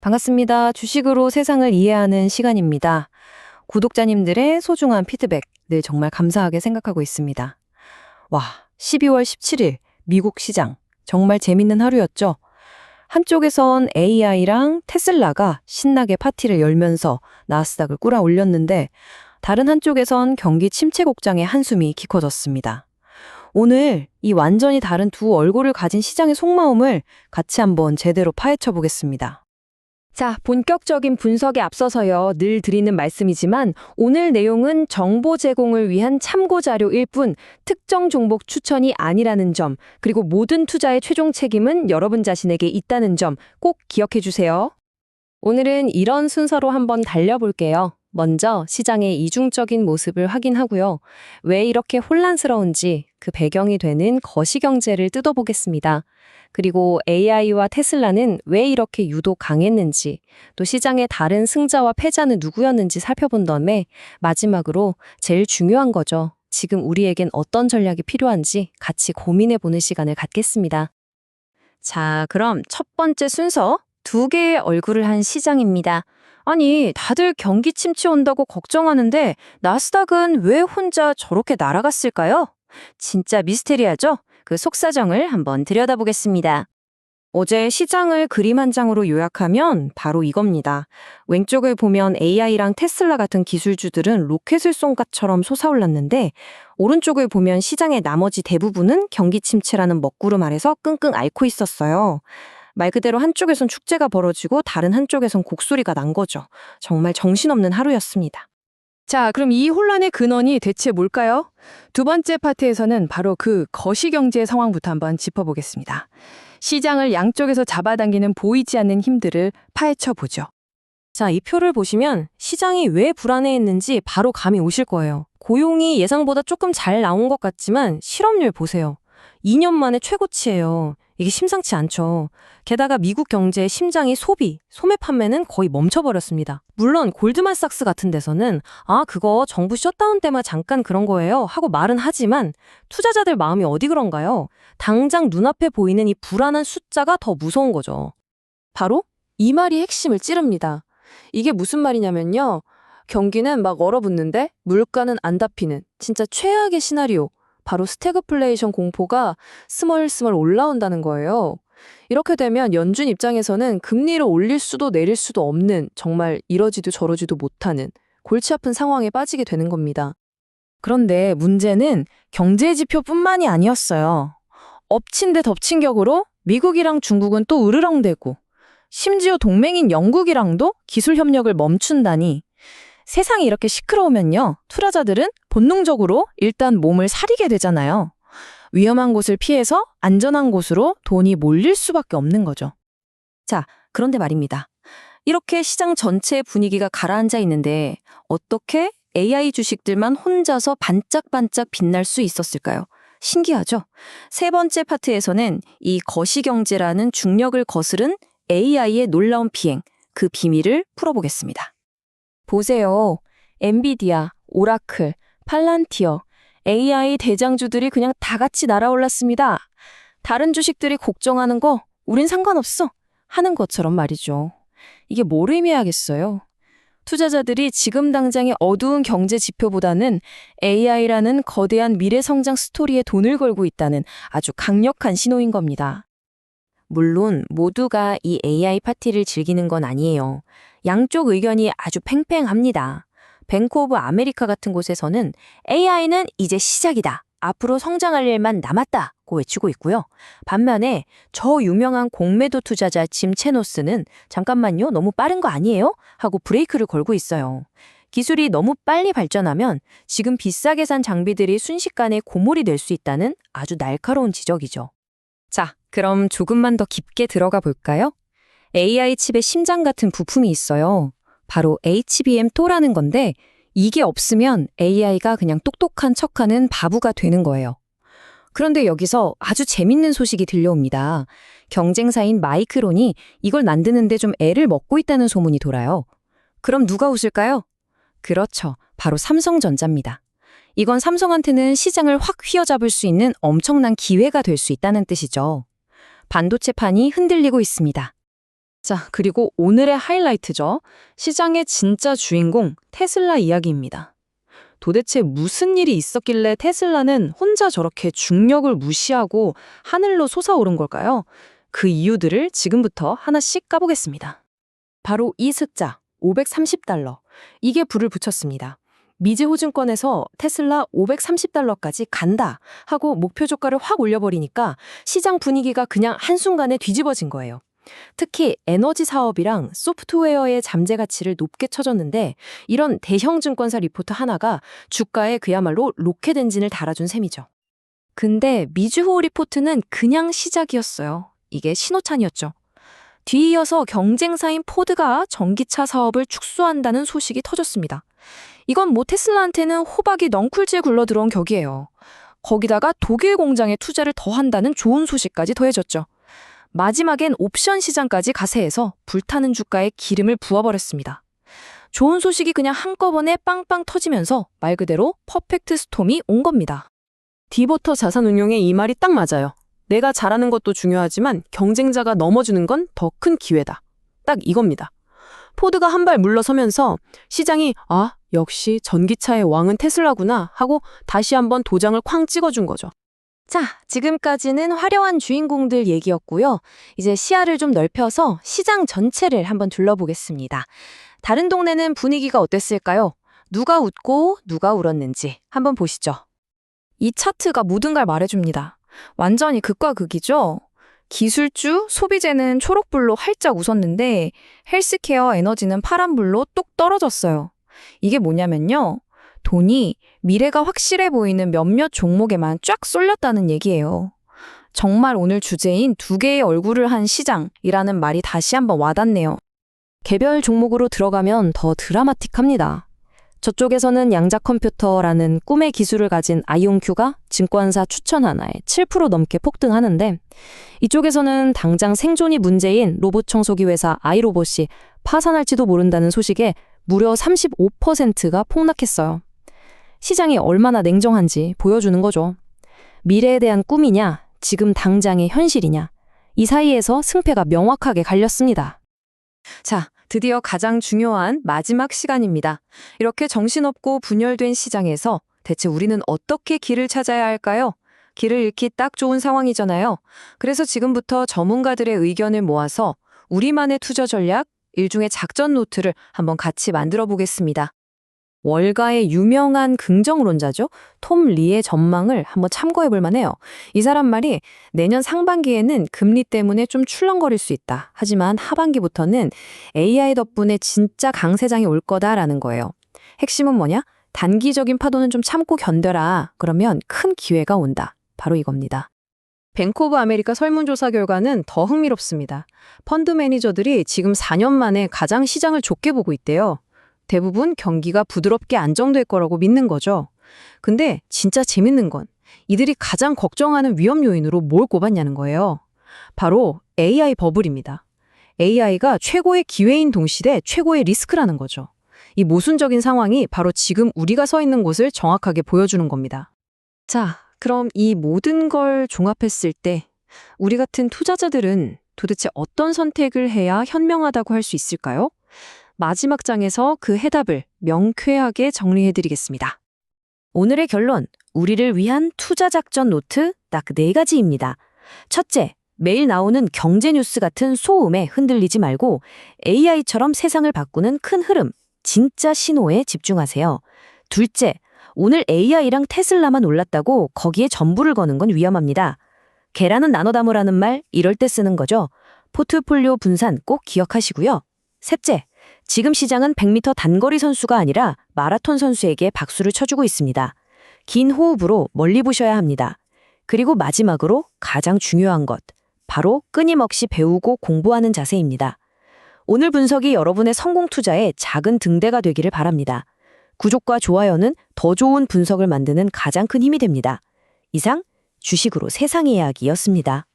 반갑습니다. 주식으로 세상을 이해하는 시간입니다. 구독자님들의 소중한 피드백 늘 정말 감사하게 생각하고 있습니다. 와, 12월 17일 미국 시장 정말 재밌는 하루였죠. 한쪽에선 AI랑 테슬라가 신나게 파티를 열면서 나스닥을 끌어올렸는데 다른 한쪽에선 경기 침체 곡장의 한숨이 깊어졌습니다. 오늘 이 완전히 다른 두 얼굴을 가진 시장의 속마음을 같이 한번 제대로 파헤쳐 보겠습니다. 자, 본격적인 분석에 앞서서요, 늘 드리는 말씀이지만 오늘 내용은 정보 제공을 위한 참고 자료일 뿐 특정 종목 추천이 아니라는 점, 그리고 모든 투자의 최종 책임은 여러분 자신에게 있다는 점 꼭 기억해 주세요. 오늘은 이런 순서로 한번 달려볼게요. 먼저 시장의 이중적인 모습을 확인하고요. 왜 이렇게 혼란스러운지 그 배경이 되는 거시경제를 뜯어보겠습니다. 그리고 AI와 테슬라는 왜 이렇게 유독 강했는지, 또 시장의 다른 승자와 패자는 누구였는지 살펴본 다음에 마지막으로 제일 중요한 거죠. 지금 우리에겐 어떤 전략이 필요한지 같이 고민해보는 시간을 갖겠습니다. 자, 그럼 첫 번째 순서, 두 개의 얼굴을 한 시장입니다. 아니, 다들 경기 침체 온다고 걱정하는데 나스닥은 왜 혼자 저렇게 날아갔을까요? 진짜 미스테리하죠? 그 속사정을 한번 들여다보겠습니다. 어제 시장을 그림 한 장으로 요약하면 바로 이겁니다. 왼쪽을 보면 AI랑 테슬라 같은 기술주들은 로켓을 쏜 것처럼 솟아올랐는데 오른쪽을 보면 시장의 나머지 대부분은 경기 침체라는 먹구름 아래서 끙끙 앓고 있었어요. 말 그대로 한쪽에선 축제가 벌어지고 다른 한쪽에선 곡소리가 난 거죠. 정말 정신없는 하루였습니다. 자, 그럼 이 혼란의 근원이 대체 뭘까요? 두 번째 파트에서는 바로 그 거시경제 상황부터 한번 짚어보겠습니다. 시장을 양쪽에서 잡아당기는 보이지 않는 힘들을 파헤쳐 보죠. 자, 이 표를 보시면 시장이 왜 불안해했는지 바로 감이 오실 거예요. 고용이 예상보다 조금 잘 나온 것 같지만 실업률 보세요. 2년 만에 최고치예요. 이게 심상치 않죠. 게다가 미국 경제의 심장이 소매 판매는 거의 멈춰버렸습니다. 물론 골드만삭스 같은 데서는 그거 정부 셧다운 때만 잠깐 그런 거예요 하고 말은 하지만 투자자들 마음이 어디 그런가요? 당장 눈앞에 보이는 이 불안한 숫자가 더 무서운 거죠. 바로 이 말이 핵심을 찌릅니다. 이게 무슨 말이냐면요. 경기는 막 얼어붙는데 물가는 안 닫히는 진짜 최악의 시나리오. 바로 스태그플레이션 공포가 스멀스멀 올라온다는 거예요. 이렇게 되면 연준 입장에서는 금리를 올릴 수도 내릴 수도 없는 정말 이러지도 저러지도 못하는 골치 아픈 상황에 빠지게 되는 겁니다. 그런데 문제는 경제 지표뿐만이 아니었어요. 엎친 데 덮친 격으로 미국이랑 중국은 또 으르렁대고 심지어 동맹인 영국이랑도 기술 협력을 멈춘다니 세상이 이렇게 시끄러우면요. 투자자들은 본능적으로 일단 몸을 사리게 되잖아요. 위험한 곳을 피해서 안전한 곳으로 돈이 몰릴 수밖에 없는 거죠. 자, 그런데 말입니다. 이렇게 시장 전체의 분위기가 가라앉아 있는데 어떻게 AI 주식들만 혼자서 반짝반짝 빛날 수 있었을까요? 신기하죠? 세 번째 파트에서는 이 거시경제라는 중력을 거스른 AI의 놀라운 비행, 그 비밀을 풀어보겠습니다. 보세요. 엔비디아, 오라클, 팔란티어, AI 대장주들이 그냥 다 같이 날아올랐습니다. 다른 주식들이 걱정하는 거 우린 상관없어 하는 것처럼 말이죠. 이게 뭘 의미하겠어요? 투자자들이 지금 당장의 어두운 경제 지표보다는 AI라는 거대한 미래 성장 스토리에 돈을 걸고 있다는 아주 강력한 신호인 겁니다. 물론 모두가 이 AI 파티를 즐기는 건 아니에요. 양쪽 의견이 아주 팽팽합니다. 뱅크 오브 아메리카 같은 곳에서는 AI는 이제 시작이다. 앞으로 성장할 일만 남았다고 외치고 있고요. 반면에 저 유명한 공매도 투자자 짐 채노스는 잠깐만요, 너무 빠른 거 아니에요? 하고 브레이크를 걸고 있어요. 기술이 너무 빨리 발전하면 지금 비싸게 산 장비들이 순식간에 고물이 될 수 있다는 아주 날카로운 지적이죠. 자, 그럼 조금만 더 깊게 들어가 볼까요? AI 칩의 심장 같은 부품이 있어요. 바로 HBM2라는 건데 이게 없으면 AI가 그냥 똑똑한 척하는 바보가 되는 거예요. 그런데 여기서 아주 재밌는 소식이 들려옵니다. 경쟁사인 마이크론이 이걸 만드는데 좀 애를 먹고 있다는 소문이 돌아요. 그럼 누가 웃을까요? 그렇죠. 바로 삼성전자입니다. 이건 삼성한테는 시장을 확 휘어잡을 수 있는 엄청난 기회가 될 수 있다는 뜻이죠. 반도체판이 흔들리고 있습니다. 자, 그리고 오늘의 하이라이트죠. 시장의 진짜 주인공 테슬라 이야기입니다. 도대체 무슨 일이 있었길래 테슬라는 혼자 저렇게 중력을 무시하고 하늘로 솟아오른 걸까요? 그 이유들을 지금부터 하나씩 까보겠습니다. 바로 이 숫자, $530. 이게 불을 붙였습니다. 미지호증권에서 테슬라 $530까지 간다 하고 목표 주가를 확 올려버리니까 시장 분위기가 그냥 한순간에 뒤집어진 거예요. 특히 에너지 사업이랑 소프트웨어의 잠재 가치를 높게 쳐줬는데 이런 대형 증권사 리포트 하나가 주가에 그야말로 로켓 엔진을 달아준 셈이죠. 근데 미주호 리포트는 그냥 시작이었어요. 이게 신호탄이었죠. 뒤이어서 경쟁사인 포드가 전기차 사업을 축소한다는 소식이 터졌습니다. 이건 뭐 테슬라한테는 호박이 넝쿨지에 굴러 들어온 격이에요. 거기다가 독일 공장에 투자를 더 한다는 좋은 소식까지 더해졌죠. 마지막엔 옵션 시장까지 가세해서 불타는 주가에 기름을 부어버렸습니다. 좋은 소식이 그냥 한꺼번에 빵빵 터지면서 말 그대로 퍼펙트 스톰이 온 겁니다. 디보터 자산운용의 이 말이 딱 맞아요. 내가 잘하는 것도 중요하지만 경쟁자가 넘어주는 건 더 큰 기회다. 딱 이겁니다. 포드가 한 발 물러서면서 시장이 역시 전기차의 왕은 테슬라구나 하고 다시 한번 도장을 쾅 찍어준 거죠. 자, 지금까지는 화려한 주인공들 얘기였고요. 이제 시야를 좀 넓혀서 시장 전체를 한번 둘러보겠습니다. 다른 동네는 분위기가 어땠을까요? 누가 웃고 누가 울었는지 한번 보시죠. 이 차트가 모든 걸 말해줍니다. 완전히 극과 극이죠? 기술주, 소비재는 초록불로 활짝 웃었는데 헬스케어, 에너지는 파란불로 뚝 떨어졌어요. 이게 뭐냐면요. 돈이 미래가 확실해 보이는 몇몇 종목에만 쫙 쏠렸다는 얘기예요. 정말 오늘 주제인 두 개의 얼굴을 한 시장이라는 말이 다시 한번 와닿네요. 개별 종목으로 들어가면 더 드라마틱합니다. 저쪽에서는 양자 컴퓨터라는 꿈의 기술을 가진 아이온큐가 증권사 추천 하나에 7% 넘게 폭등하는데 이쪽에서는 당장 생존이 문제인 로봇 청소기 회사 아이로봇이 파산할지도 모른다는 소식에 무려 35%가 폭락했어요. 시장이 얼마나 냉정한지 보여주는 거죠. 미래에 대한 꿈이냐, 지금 당장의 현실이냐, 이 사이에서 승패가 명확하게 갈렸습니다. 자, 드디어 가장 중요한 마지막 시간입니다. 이렇게 정신없고 분열된 시장에서 대체 우리는 어떻게 길을 찾아야 할까요? 길을 잃기 딱 좋은 상황이잖아요. 그래서 지금부터 전문가들의 의견을 모아서 우리만의 투자 전략, 일종의 작전 노트를 한번 같이 만들어 보겠습니다. 월가의 유명한 긍정론자죠. 톰 리의 전망을 한번 참고해 볼 만해요. 이 사람 말이 내년 상반기에는 금리 때문에 좀 출렁거릴 수 있다. 하지만 하반기부터는 AI 덕분에 진짜 강세장이 올 거다라는 거예요. 핵심은 뭐냐? 단기적인 파도는 좀 참고 견뎌라. 그러면 큰 기회가 온다. 바로 이겁니다. 뱅크 오브 아메리카 설문조사 결과는 더 흥미롭습니다. 펀드 매니저들이 지금 4년 만에 가장 시장을 좋게 보고 있대요. 대부분 경기가 부드럽게 안정될 거라고 믿는 거죠. 근데 진짜 재밌는 건 이들이 가장 걱정하는 위험 요인으로 뭘 꼽았냐는 거예요. 바로 AI 버블입니다. AI가 최고의 기회인 동시에 최고의 리스크라는 거죠. 이 모순적인 상황이 바로 지금 우리가 서 있는 곳을 정확하게 보여주는 겁니다. 자, 그럼 이 모든 걸 종합했을 때 우리 같은 투자자들은 도대체 어떤 선택을 해야 현명하다고 할 수 있을까요? 마지막 장에서 그 해답을 명쾌하게 정리해드리겠습니다. 오늘의 결론, 우리를 위한 투자 작전 노트 딱 4가지입니다. 첫째, 매일 나오는 경제 뉴스 같은 소음에 흔들리지 말고 AI처럼 세상을 바꾸는 큰 흐름, 진짜 신호에 집중하세요. 둘째, 오늘 AI랑 테슬라만 올랐다고 거기에 전부를 거는 건 위험합니다. 계란은 나눠 담으라는 말 이럴 때 쓰는 거죠. 포트폴리오 분산 꼭 기억하시고요. 셋째, 지금 시장은 100m 단거리 선수가 아니라 마라톤 선수에게 박수를 쳐주고 있습니다. 긴 호흡으로 멀리 보셔야 합니다. 그리고 마지막으로 가장 중요한 것, 바로 끊임없이 배우고 공부하는 자세입니다. 오늘 분석이 여러분의 성공 투자에 작은 등대가 되기를 바랍니다. 구독과 좋아요는 더 좋은 분석을 만드는 가장 큰 힘이 됩니다. 이상 주식으로 세상 이야기였습니다.